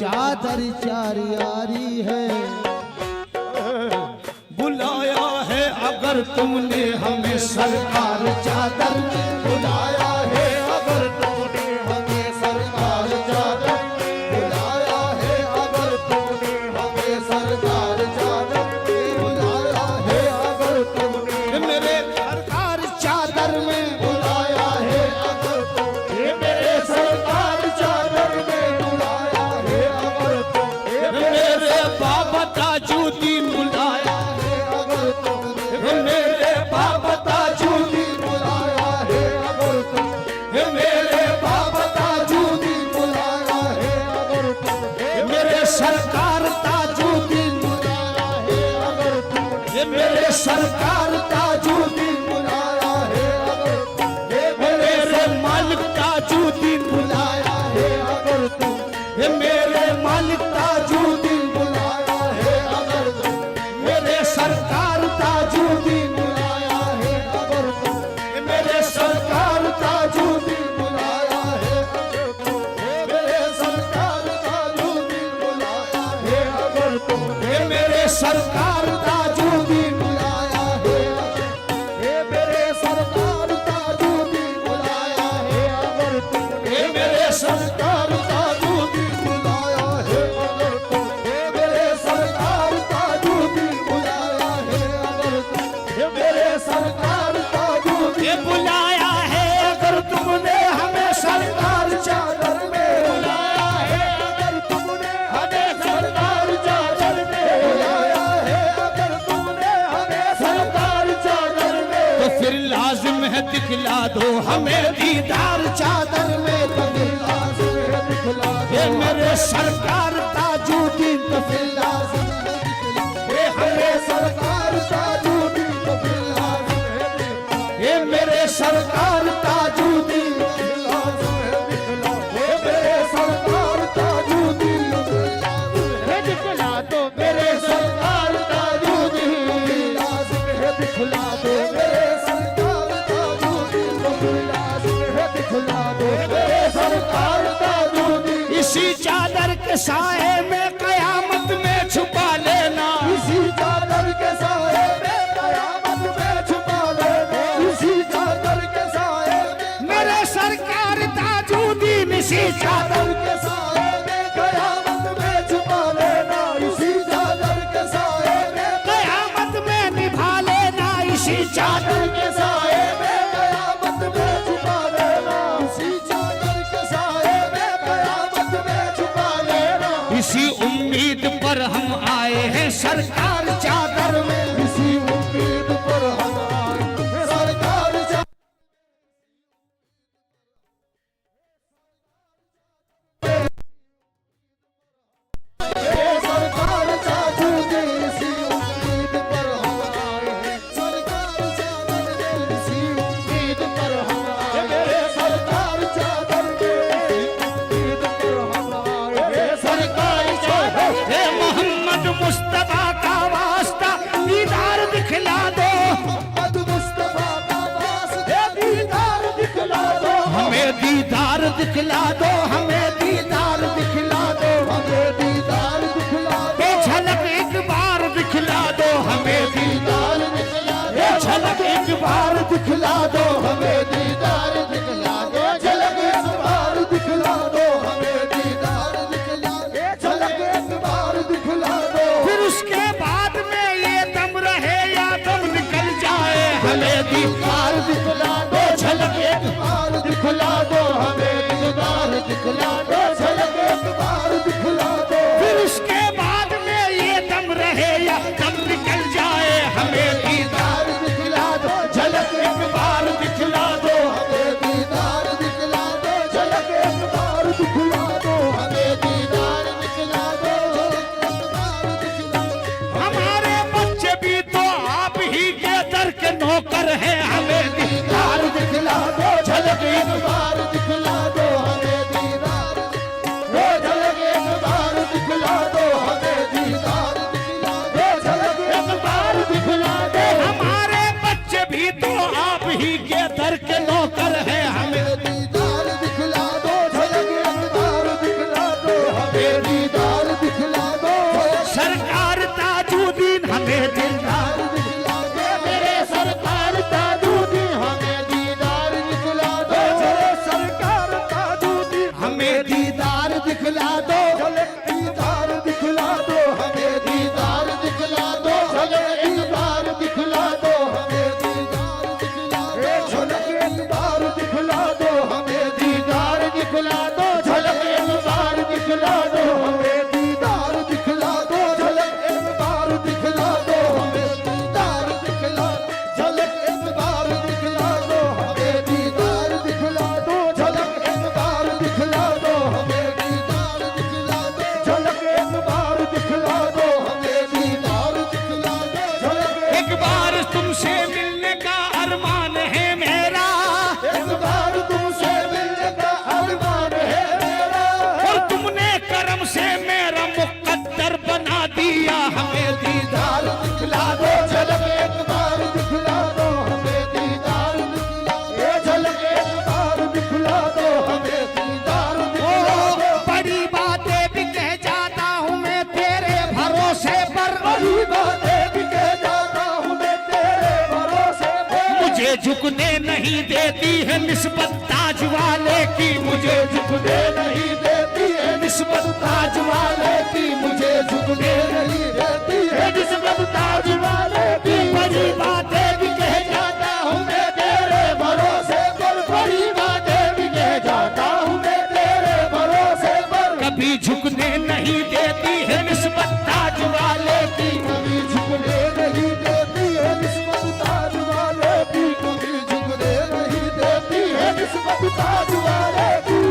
चादर चार यारी है। बुलाया है अगर तुमने हमें सरकार चादर में, बुलाया है अगर तुमने हमें सरकार चादर, बुलाया है अगर तुमने हमें सरकार चादर, बुलाया है अगर तुमने मेरे सरकार चादर में, बुलाया है अगर तुमने मेरे सरकार चादर में, बुलाया है अगर तुमने मेरे बाबा ताजुद्दीन बुलाया है अगर तुमने मेरे बाबा ताजुद्दीन बुलाया है अगर तुमने मेरे बाबा ताजुद्दीन बुलाया है अगर तुमने मेरे सरकार ताजुद्दीन बुलाया है अगर तुमने मेरे सरकार ताजुद्दीन बुलाया है अगर तुमने मेरे मालिक ताजुद्दीन बुलाया है अगर तुमने मेरे मालिक ताजुद्दीन बुलाया है अगर तुमने मेरे सरकार ताजुद्दीन बुलाया है अगर तुमने मेरे सरकार ताजुद्दीन बुलाया है अगर तुमने मेरे सरकार ताजुद्दीन बुलाया है अगर तुमने मेरे सरकार ताजुद्दीन बुलाया है मेरे सरकार ताजुद्दीन बुलाया है अगर तुमने मेरे सरकार ताजुद्दीन बुलाया है अगर तुमने मेरे सरकार ताजुद्दीन बुलाया है अगर तुमने मेरे सरकार ताजुद्दीन बुलाया है अगर तुमने हमें सरकार चादर में बुलाया है अगर तुमने हमें सरकार चादर में बुलाया है अगर तुमने हमें सरकार चादर में तो फिर लाजिम है दिखला दो हमें दीदार चादर में तो फिर लाज़िम है दिखला दो ये मेरे सरकार ताजुद्दीन तो फिर लाज़िम है दिखला दो हमें सरकार ताजुद्दीन तो फिर लाज़िम है दिखला दो ये मेरे सरकार ताजुद्दीन तो फिर लाज़िम है दिखला दो मेरे सरकार ताजुद्दीन तो फिर लाज़िम है दिखला दो मेरे सरकार ताजुद्दीन तो फिर लाज़िम है दिखला दो मेरे सरकार ताजुद्दीन तो फिर लाज़िम है दिखला दो मेरे सरकार ताजुद्दीन इसी चादर के साए में कयामत में छुपा लेना इसी चादर के साए में कयामत में छुपा लेना इसी चादर के साए में मेरे सरकार ताजुद्दीन इसी चादर चादर के साए में कयामत में छुपा लेना इसी चादर के साए में कयामत में निभा लेना इसी चादर चादर के साए में कयामत में छुपा लेना इसी चादर के साए में कयामत में छुपा लेना इसी उम्मीद पर हम आए हैं सरकार चादर में इसी उम्मीद पर हम आए सरकार चादर सरकार ताजुद्दीन इसी उम्मीद पर हम आए हैं सरकार चादर में इसी उम्मीद पर हम आए हैं सरकार चादर में उम्मीद पर हम आए हैं सरकार चादर हे मोहम्मद मुस्तफा का वास्ता दीदार दिखला दो मोहम्मद मुस्तफा का वास्ते दीदार दिखला दो हमें दीदार दिखला दो हमें दीदार दिखला दो हमें दीदार दिखला दो ये झलक एक बार दिखला दो हमें दीदार दीदार दिखला ये दो झलक एक बार दिखला दो हमें दीदार दिखला दो झलक एक बार दिखला दो हमें दीदार दिखला दो झलक एक बार दिखला दो फिर उसके बाद में ये दम रहे या दम निकल जाए हमें दीदार दिखला दो झलक एक बार दिखला दो हमें दीदार दिखला दो झलक एक बार दिखला दो फिर उसके बाद में ये दम रहे या दम निकल जाए हमें दीदार दीदार दिखला दो झलक एक बार दिखला दो हमें दीदार दिखला दो झलक एक बार दिखला दो हमें दीदार दिखला दो झलक एक बार दिखला दो हमारे बच्चे भी तो आप ही के दर के नौकर हैं हमें दीदार दिखला दो झलक एक बार दिखला दो हमें दीदार वो झलक एक बार दिखला दो हमें दीदार दिखला दो झलक एक बार दिखला दो हमारे बच्चे भी तो आप ही के दर के नौकर हैं हमें हमें दीदार दिखला दो झलक एक बार दिखला दो हमें दीदार झुकने नहीं देती है निस्बत ताज वाले की, मुझे झुकने नहीं देती है निस्बत ताज वाले की, मुझे झुकने नहीं देती है निस्बत ताज वाले की। बड़ी बातें भी कह जाता हूँ मैं तेरे भरोसे पर, बड़ी बातें भी कह जाता हूँ मैं तेरे भरोसे पर। कभी झुकने नहीं देती है निस्बत ताज वाले की, कभी झुकने नहीं देती है निस्बत ताज वाले की, कभी झुकने नहीं देती है निस्बत ताज वाले की,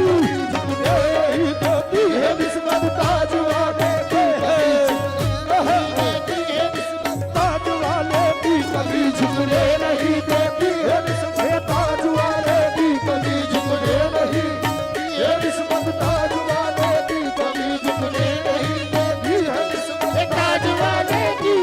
झुकने नहीं देती है निस्बत ताज वाले की, ताज वाले की, कभी झुकने नहीं देती है निस्बत ताज वाले की, कभी झुकने नहीं ये निस्बत ताज वाले की, कभी झुकने नहीं देती है निस्बत ताज वाले की।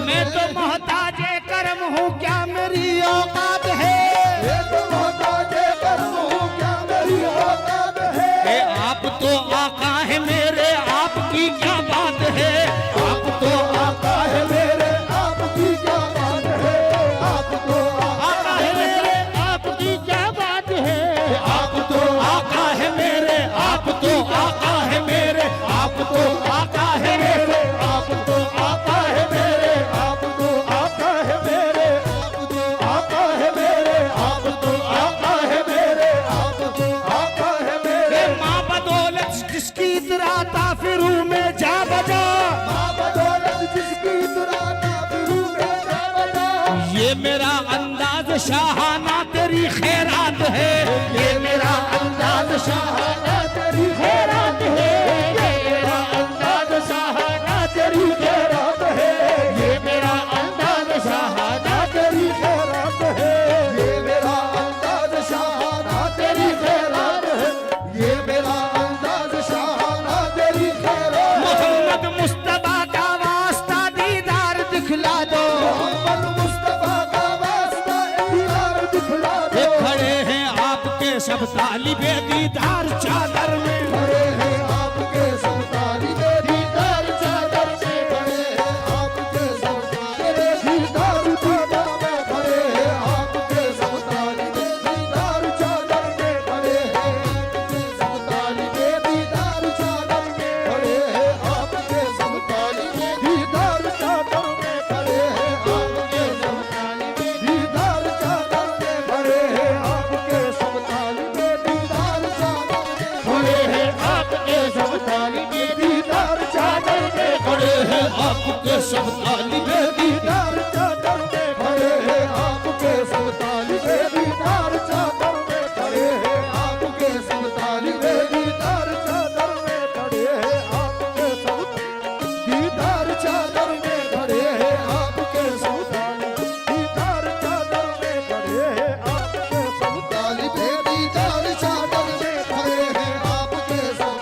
मैं तो मोहताज करम हूँ क्या मेरी औकात है, ये तो मोहताज कर्म हूँ क्या मेरी औकात है। ए आप तो आका है मेरे, आपकी क्या बात है, आप तो आका है मेरे, आपकी क्या बात है, आप तो आका है मेरे, आपकी क्या बात है, आप तो आका है मेरे, आप तो आका है मेरे, आप तो आका है मेरे, आप तो आका है मेरे, आप तो आका है मेरे, आप तो आका है मेरे, आप तो आका है मेरे, आप तो आका है मेरे। ए माँ बदौलत जिसकी इतराता फिरू में जा बजा, माँ बदौलत जिसकी तुराना फिरू में जा बजा। ये मेरा अंदाज शाहाना तेरी खैरात है, ये मेरा अंदाज शाहाना तेरी खैरात है, ये मेरा अंदाज शाहाना तेरी खैरात है, ये मेरा अंदाज शाहाना तेरी खैरात है, ये मेरा अंदाज शाहाना तेरी खैरात है, ये मेरा अंदाज शाहाना तेरी खैरात। मोहम्मद मुस्तफा का वास्ता दीदार दिखला दो, मोहम्मद मुस्तफा का वास्ता दीदार दिखला दो। ये खड़े हैं आपके सब तालिबे दीदार चादर में, खड़े हैं आपके सब तालिबे दीदार चादर में, खड़े हैं आपके सब तालिबे दीदार चादर में, खड़े हैं आपके सब तालिबे दीदार चादर में, खड़े हैं आपके सब तालिबे दीदार चादर में, खड़े हैं आपके सब तालिबे दीदार चादर में, खड़े हैं आपके सब तालिबे दीदार चादर में, खड़े हैं आपके सब तालिबे दीदार चादर में, खड़े हैं आपके सब तालिबे दीदार चादर में, खड़े हैं आपके सब तालिबे दीदार चादर में, खड़े हैं आपके सब तालिबे दीदार चादर में, खड़े हैं आपके सब तालिबे दीदार चादर में, खड़े हैं आपके सब दीदार चादर में, खड़े हैं आपके सब दीदार चादर में, खड़े हैं आपके सब तालिबे दीदार चादर में, खड़े हैं आपके सब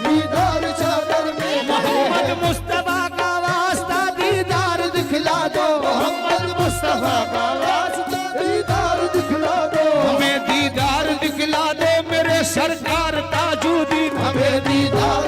दीदार चादर में। मोहम्मद मुस्तफा का वास्ता दीदार दिखला दो, मोहम्मद मुस्तफा का वास्ता दीदार दिखला दो, हमें दीदार दिखला दो मेरे सरकार ताजुद्दीन, हमें दीदार